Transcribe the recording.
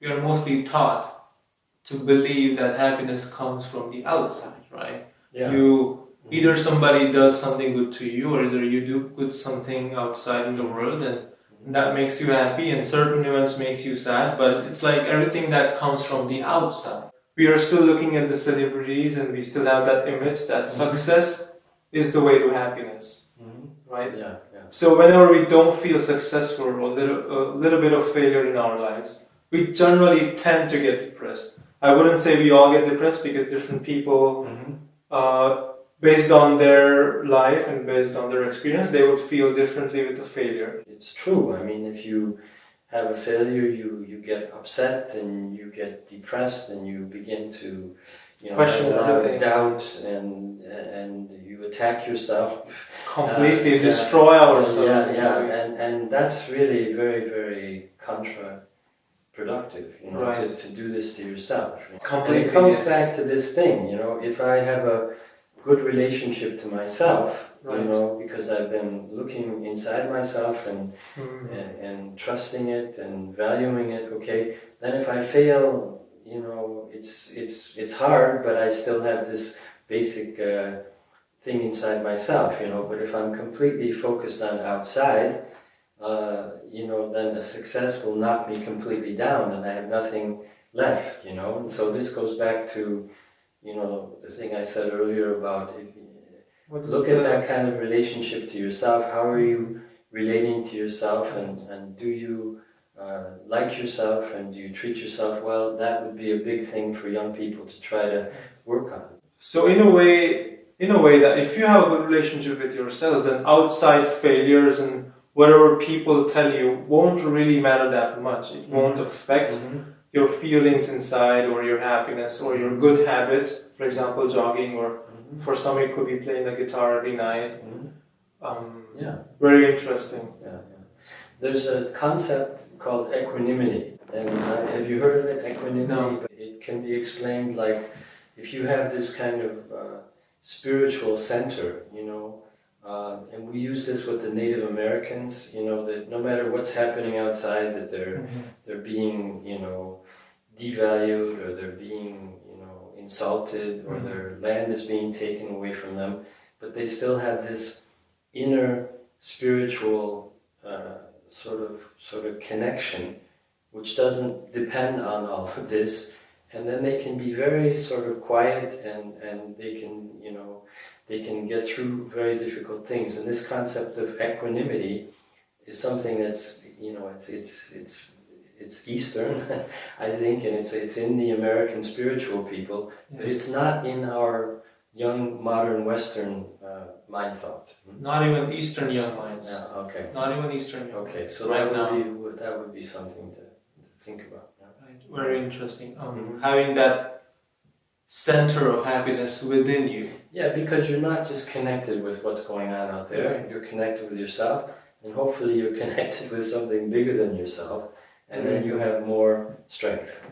we are mostly taught to believe that happiness comes from the outside, right? Yeah. Either somebody does something good to you, or either you do good something outside in the world, and that makes you happy, and certain events makes you sad. But it's like everything that comes from the outside. We are still looking at the celebrities, and we still have that image that success is the way to happiness, right? Yeah, yeah. So whenever we don't feel successful or a little bit of failure in our lives, we generally tend to get depressed. I wouldn't say we all get depressed, because different people, based on their life and based on their experience, they would feel differently with the failure. It's true. I mean, if you have a failure, you get upset and you get depressed and you begin to, Question have a lot of everything. doubt and you attack yourself. Completely destroy ourselves. And that's really very, very counterproductive, Right. to do this to yourself. Completely, and it comes yes. back to this thing, if I have a good relationship to myself, Right. because I've been looking inside myself and trusting it and valuing it, okay, then if I fail, it's hard, but I still have this basic thing inside myself, but if I'm completely focused on outside, then a success will knock me completely down and I have nothing left, and so this goes back to, the thing I said earlier about look at that kind of relationship to yourself. How are you relating to yourself, and do you like yourself, and do you treat yourself well? That would be a big thing for young people to try to work on. So in a way that if you have a good relationship with yourself, then outside failures and whatever people tell you won't really matter that much. It won't affect your feelings inside, or your happiness, or your good habits, for example, jogging, or for some it could be playing the guitar every night. Very interesting. Yeah. There's a concept called equanimity, and have you heard of it, equanimity? No. It can be explained like if you have this kind of spiritual center, and we use this with the Native Americans, that no matter what's happening outside, that they're being, devalued, or they're being, insulted, or their land is being taken away from them, but they still have this inner spiritual sort of connection, which doesn't depend on all of this, and then they can be very sort of quiet, and they can, they can get through very difficult things. And this concept of equanimity is something that's, it's Eastern, I think, and it's in the American spiritual people, but it's not in our young modern Western mind thought. Not even Eastern young minds. Yeah, okay. Not even Eastern young Okay, minds. so right that would be something to think about. Yeah. Right. Very interesting. Having that center of happiness within you. Yeah, because you're not just connected with what's going on out there, you're connected with yourself, and hopefully you're connected with something bigger than yourself, and then you have more strength.